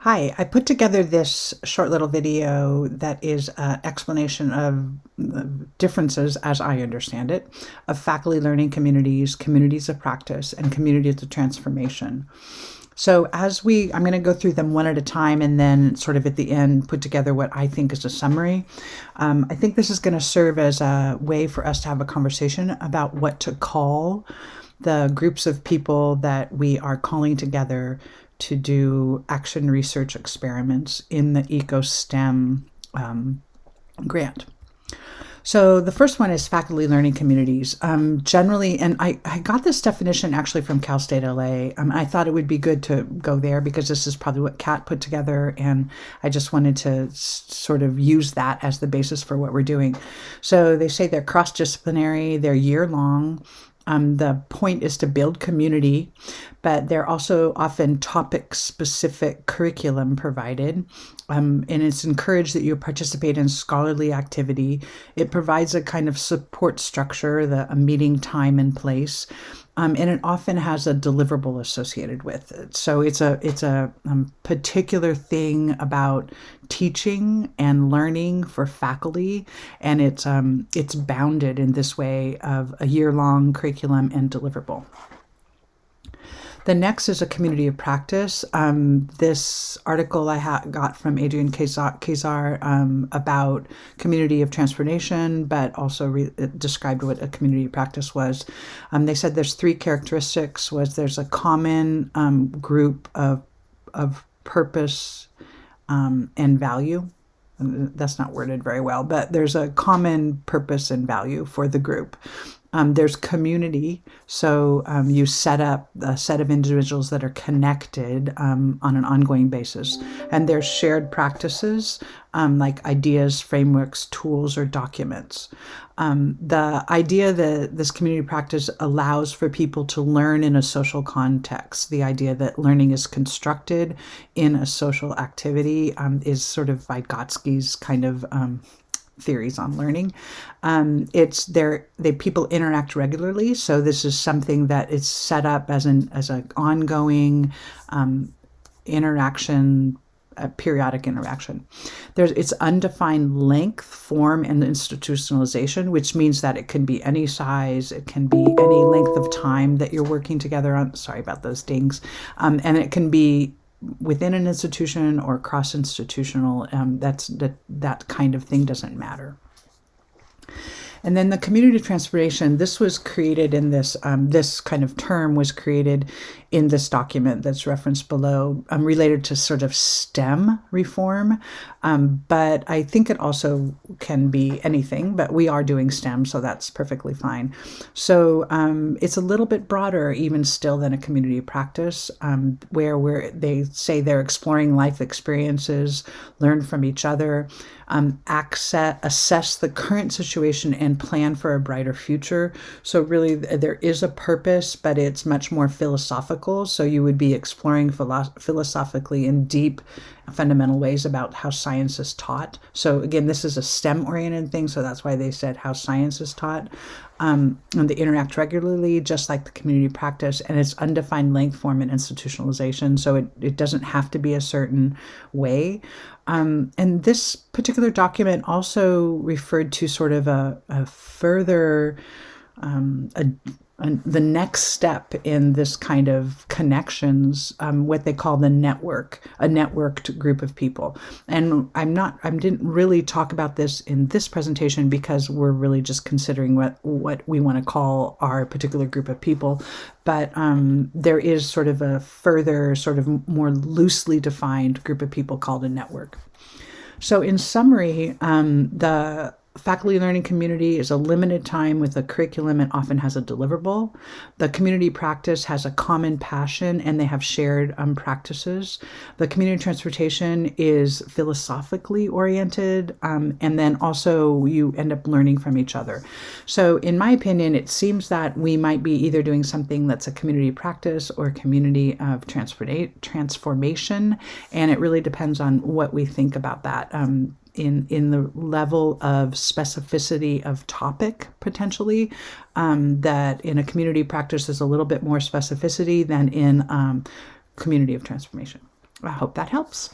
Hi, I put together this short little video that is an explanation of the differences, as I understand it, of faculty learning communities, communities of practice, and communities of transformation. So I'm going to go through them one at a time and then sort of at the end put together what I think is a summary. I think this is going to serve as a way for us to have a conversation about what to call the groups of people that we are calling together to do action research experiments in the EcoSTEM grant. So the first one is faculty learning communities. Generally, and I got this definition actually from Cal State LA. I thought it would be good to go there because this is probably what Kat put together, and I just wanted to sort of use that as the basis for what we're doing. So they say they're cross-disciplinary, they're year-long. The point is to build community, but they're also often topic-specific curriculum provided, and it's encouraged that you participate in scholarly activity. It provides a kind of support structure, a meeting time and place, and it often has a deliverable associated with it. So it's a particular thing about teaching and learning for faculty, and it's bounded in this way of a year-long curriculum and deliverable. The next is a community of practice. This article I got from Adrian Kazar about community of transformation, but also described what a community of practice was. They said there's three characteristics. There's a common group of purpose and value. That's not worded very well, but there's a common purpose and value for the group. There's community, so you set up a set of individuals that are connected on an ongoing basis. And there's shared practices, like ideas, frameworks, tools, or documents. The idea that this community practice allows for people to learn in a social context, the idea that learning is constructed in a social activity is sort of Vygotsky's kind of theories on learning. People interact regularly, so this is something that is set up as an ongoing interaction, periodic interaction. It's undefined length, form, and institutionalization, which means that it can be any size, it can be any length of time that you're working together on. Sorry about those dings, and it can be within an institution or cross-institutional. That kind of thing doesn't matter. And then the community transformation, this was created in this kind of term was created in this document that's referenced below, related to sort of STEM reform. But I think it also can be anything, but we are doing STEM, so that's perfectly fine. So it's a little bit broader even still than a community practice, where they say they're exploring life experiences, learn from each other, assess the current situation and plan for a brighter future. So really there is a purpose, but it's much more philosophical. So you would be exploring philosophically in deep fundamental ways about how science is taught. So again, this is a STEM oriented thing. So that's why they said how science is taught. And they interact regularly, just like the community practice, and it's undefined length, form, and institutionalization. So it doesn't have to be a certain way. And this particular document also referred to sort of a further, the next step in this kind of connections, what they call a networked group of people. And I didn't really talk about this in this presentation because we're really just considering what we want to call our particular group of people. But there is sort of a further, sort of more loosely defined group of people called a network. So in summary, the faculty learning community is a limited time with a curriculum and often has a deliverable. The community practice has a common passion and they have shared practices. The community transportation is philosophically oriented, and then also you end up learning from each other. So in my opinion, it seems that we might be either doing something that's a community practice or a community of transformation, and it really depends on what we think about that. In the level of specificity of topic, potentially, that in a community practice there's a little bit more specificity than in community of transformation. I hope that helps.